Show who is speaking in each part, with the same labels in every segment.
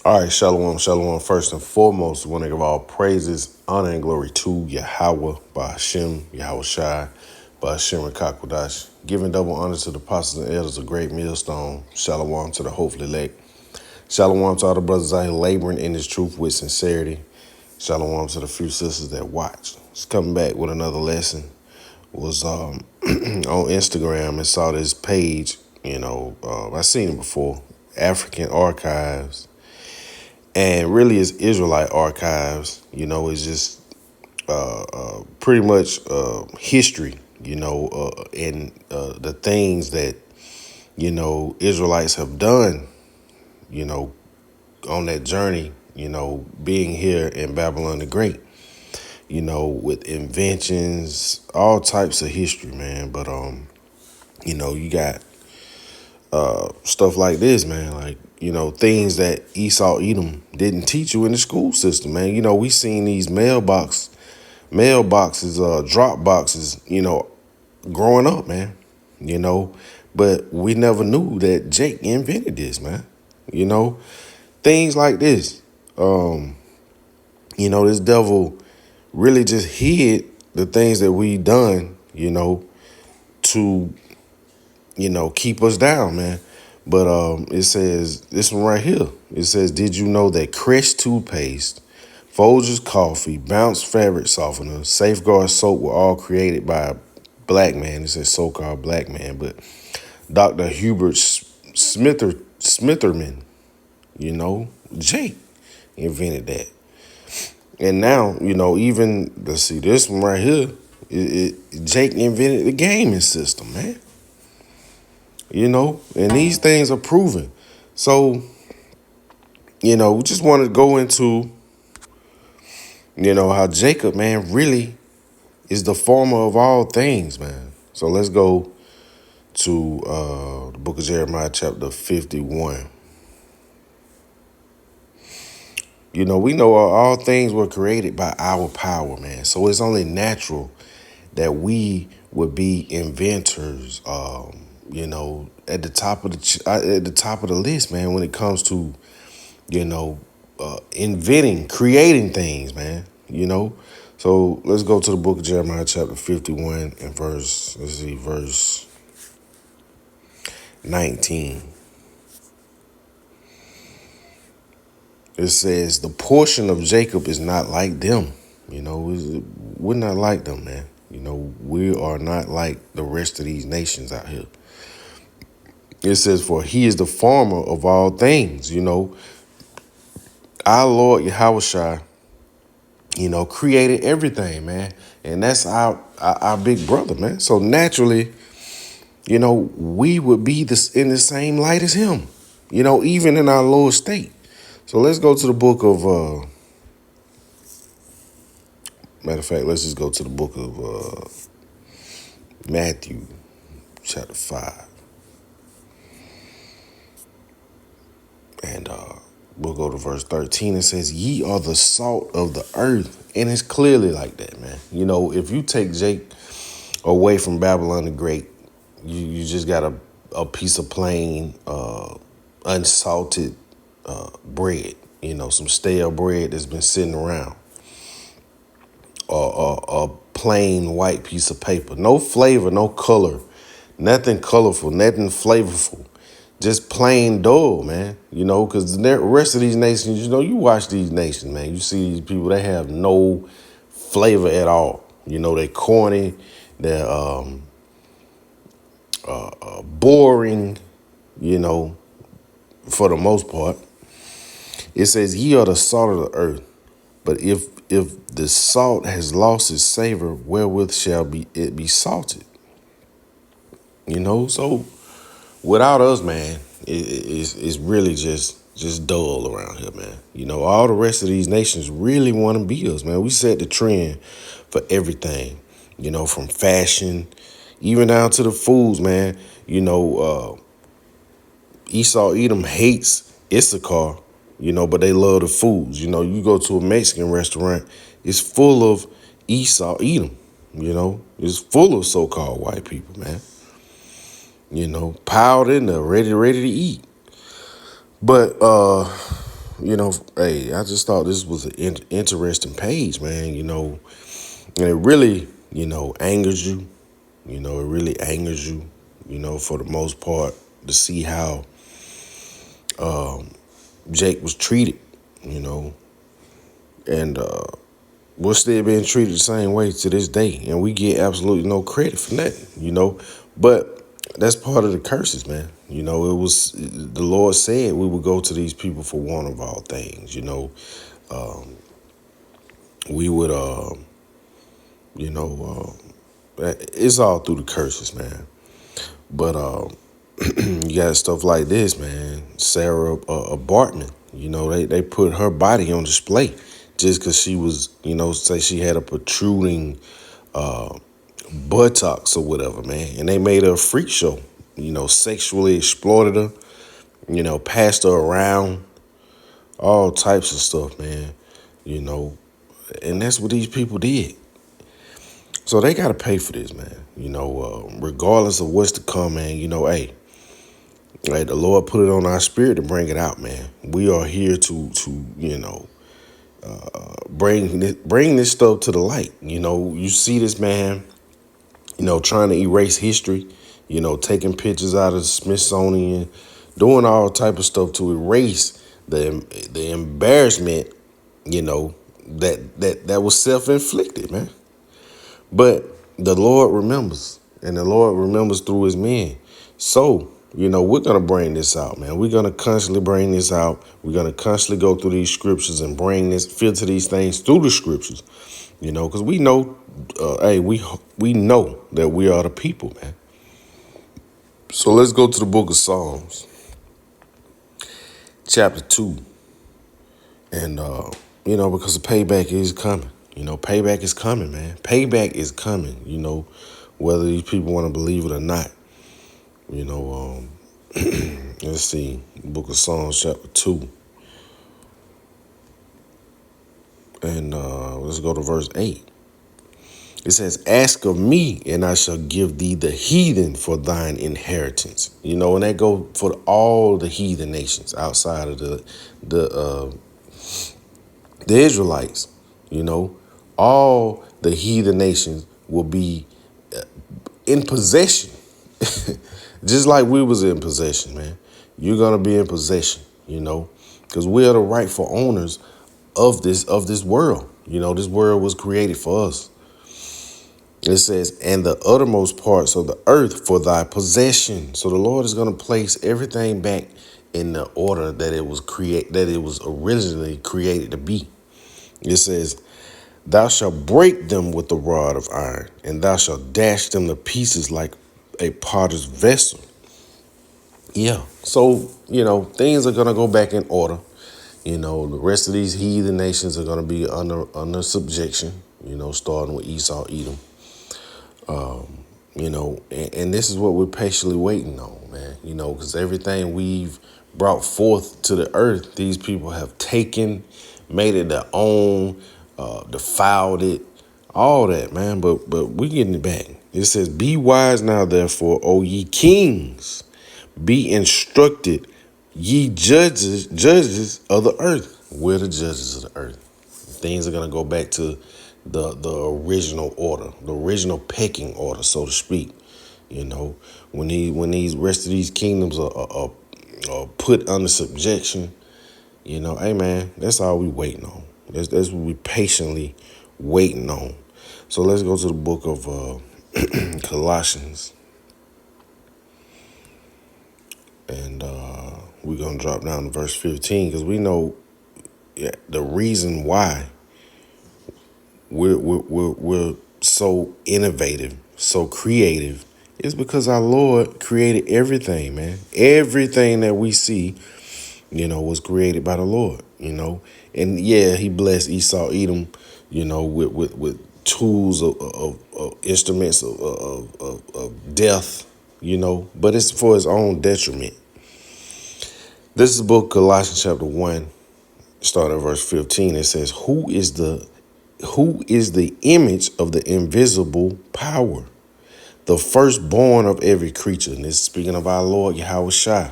Speaker 1: All right, shalom, shalom. First and foremost, we want to give all praises, honor, and glory to Yahweh, Ba'ashem, Yahweh Shai, Ba'ashem, Rakakwadash. Giving double honor to the apostles and elders of Great Millstone. Shalom to the hopefully elect. Shalom to all the brothers out here laboring in this truth with sincerity. Shalom to the few sisters that watch. Just coming back with another lesson. Was on Instagram and saw this page. I seen it before. African Archives. And really, it's Israelite archives. It's just pretty much history. And the things that Israelites have done. On that journey. Being here in Babylon the Great. With inventions, all types of history, man. But you got stuff like this, man. Like, things that Esau Edom didn't teach you in the school system, man. We seen these mailboxes, drop boxes, growing up, man. But we never knew that Jake invented this, man. Things like this. This devil really just hid the things that we done, to keep us down, man. But it says, this one right here, it says, did you know that Crest toothpaste, Folgers coffee, Bounce fabric softener, Safeguard soap were all created by a black man? It says so-called black man, but Dr. Hubert Smitherman, Jake invented that. And now, even, let's see, this one right here, Jake invented the gaming system, man. And these things are proven. So, we just want to go into, how Jacob, man, really is the former of all things, man. So let's go to the book of Jeremiah, chapter 51. We know all things were created by our power, man. So it's only natural that we would be inventors, at the top of the list, man, when it comes to, inventing, creating things, man, So let's go to the book of Jeremiah, chapter 51 and verse 19. It says, the portion of Jacob is not like them. We're not like them, man. We are not like the rest of these nations out here. It says, for he is the farmer of all things, Our Lord Yahushua, created everything, man. And that's our big brother, man. So naturally, we would be in the same light as him, even in our lower state. So let's go to the book of, matter of fact, let's just go to the book of Matthew, chapter 5. And we'll go to verse 13. It says, ye are the salt of the earth. And it's clearly like that, man. If you take Jake away from Babylon the Great, you just got a piece of plain unsalted bread, some stale bread that's been sitting around. Or a plain white piece of paper. No flavor, no color, nothing colorful, nothing flavorful. Just plain dull, man, because the rest of these nations, you watch these nations, man. You see these people, they have no flavor at all. They're corny, they're boring, for the most part. It says, ye are the salt of the earth. But if the salt has lost its savor, wherewith shall it be salted? So without us, man, it's really just dull around here, man. All the rest of these nations really want to be us, man. We set the trend for everything, from fashion, even down to the foods, man. Esau Edom hates Issachar, but they love the foods. You go to a Mexican restaurant, it's full of Esau Edom, it's full of so-called white people, man. Piled in there, ready to eat. But hey, I just thought this was an interesting page, man. And it really, angers you. It really angers you. For the most part, to see how Jake was treated. You know, and we're still being treated the same way to this day, and we get absolutely no credit for nothing. But that's part of the curses, man. It was the Lord said we would go to these people for one of all things. We would, it's all through the curses, man. But you got stuff like this, man. Sarah Bartman, they put her body on display just because she was, say she had a protruding buttocks or whatever, man. And they made her a freak show, sexually exploited her, passed her around, all types of stuff, man, and that's what these people did. So they got to pay for this, man, regardless of what's to come, man, hey, the Lord put it on our spirit to bring it out, man. We are here to bring this stuff to the light. You see this man, trying to erase history, taking pictures out of the Smithsonian, doing all type of stuff to erase the embarrassment, that was self-inflicted, man. But the Lord remembers, and the Lord remembers through his men. So, we're going to bring this out, man. We're going to constantly bring this out. We're going to constantly go through these scriptures and filter these things through the scriptures, because we know, hey, we know that we are the people, man. So let's go to the book of Psalms, chapter 2. And, because the payback is coming. Payback is coming, man. Payback is coming, whether these people want to believe it or not. Let's see, book of Psalms, chapter 2. And let's go to verse 8. It says, ask of me, and I shall give thee the heathen for thine inheritance. And that go for all the heathen nations outside of the Israelites. All the heathen nations will be in possession, just like we was in possession, man. You're gonna be in possession, because we are the rightful owners of this world. This world was created for us. It says, and the uttermost parts of the earth for thy possession. So the Lord is going to place everything back in the order that it was originally created to be. It says, thou shalt break them with the rod of iron, and thou shalt dash them to pieces like a potter's vessel. Yeah. So, things are going to go back in order. The rest of these heathen nations are going to be under subjection, starting with Esau, Edom. And this is what we're patiently waiting on, man, because everything we've brought forth to the earth, these people have taken, made it their own, defiled it, all that, man. But we're getting it back. It says, be wise now, therefore, O ye kings, be instructed, ye judges of the earth. We're the judges of the earth. Things are going to go back to the original order, the original pecking order, so to speak. When these rest of these kingdoms are put under subjection, hey, man, that's all we waiting on. That's what we patiently waiting on. So let's go to the book of Colossians. And we're going to drop down to verse 15, because we know the reason why we're so innovative, so creative, is because our Lord created everything, man. Everything that we see, was created by the Lord, And yeah, he blessed Esau, Edom, with tools of instruments of death, but it's for his own detriment. This is the book Colossians chapter 1, starting at verse 15. It says, who is the image of the invisible power, the firstborn of every creature. And this is speaking of our Lord Yahweh Shai.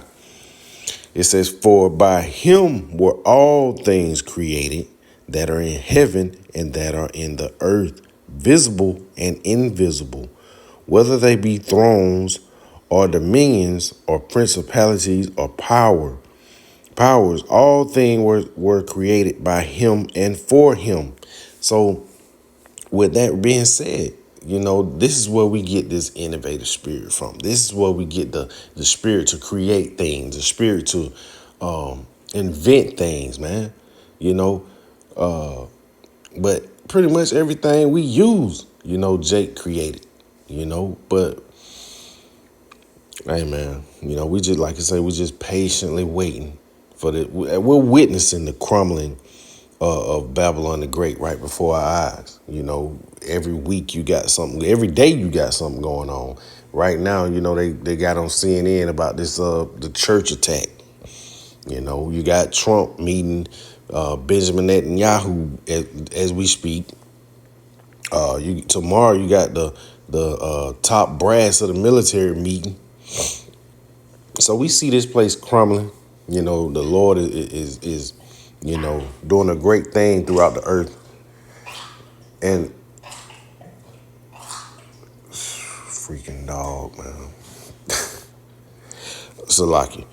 Speaker 1: It says, for by him were all things created that are in heaven and that are in the earth, visible and invisible, whether they be thrones or dominions or principalities or powers, all things were created by him and for him. So with that being said, this is where we get this innovative spirit from. This is where we get the spirit to create things, the spirit to invent things, man. You know, but pretty much everything we use, Jake created, but hey, man, we just, like I say, we just patiently waiting for we're witnessing the crumbling of Babylon the Great right before our eyes. Every week you got something, every day you got something going on. Right now, they got on CNN about this the church attack. You got Trump meeting Benjamin Netanyahu as we speak. Tomorrow you got the top brass of the military meeting. So we see this place crumbling. The Lord is doing a great thing throughout the earth. And freaking dog, man. Salaki.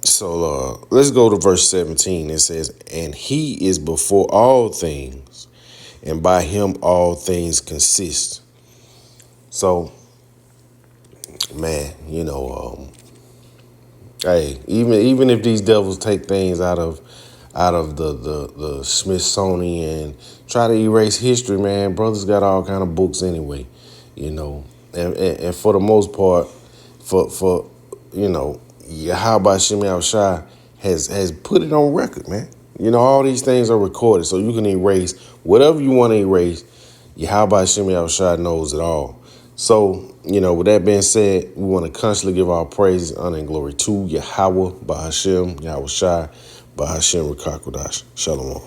Speaker 1: So let's go to verse 17. It says, and he is before all things, and by him all things consist. So, man, hey, even if these devils take things out of the Smithsonian and try to erase history, man, brothers got all kind of books anyway, and for the most part, for Yahweh Shemi Shai has put it on record, man. All these things are recorded, so you can erase whatever you want to erase. Yahweh Shemi Shai knows it all. So, with that being said, we want to constantly give our praise, honor, and glory to Yahweh, Bahashem, Yahweh Shai, Bahashem, Rakakwadash. Shalom.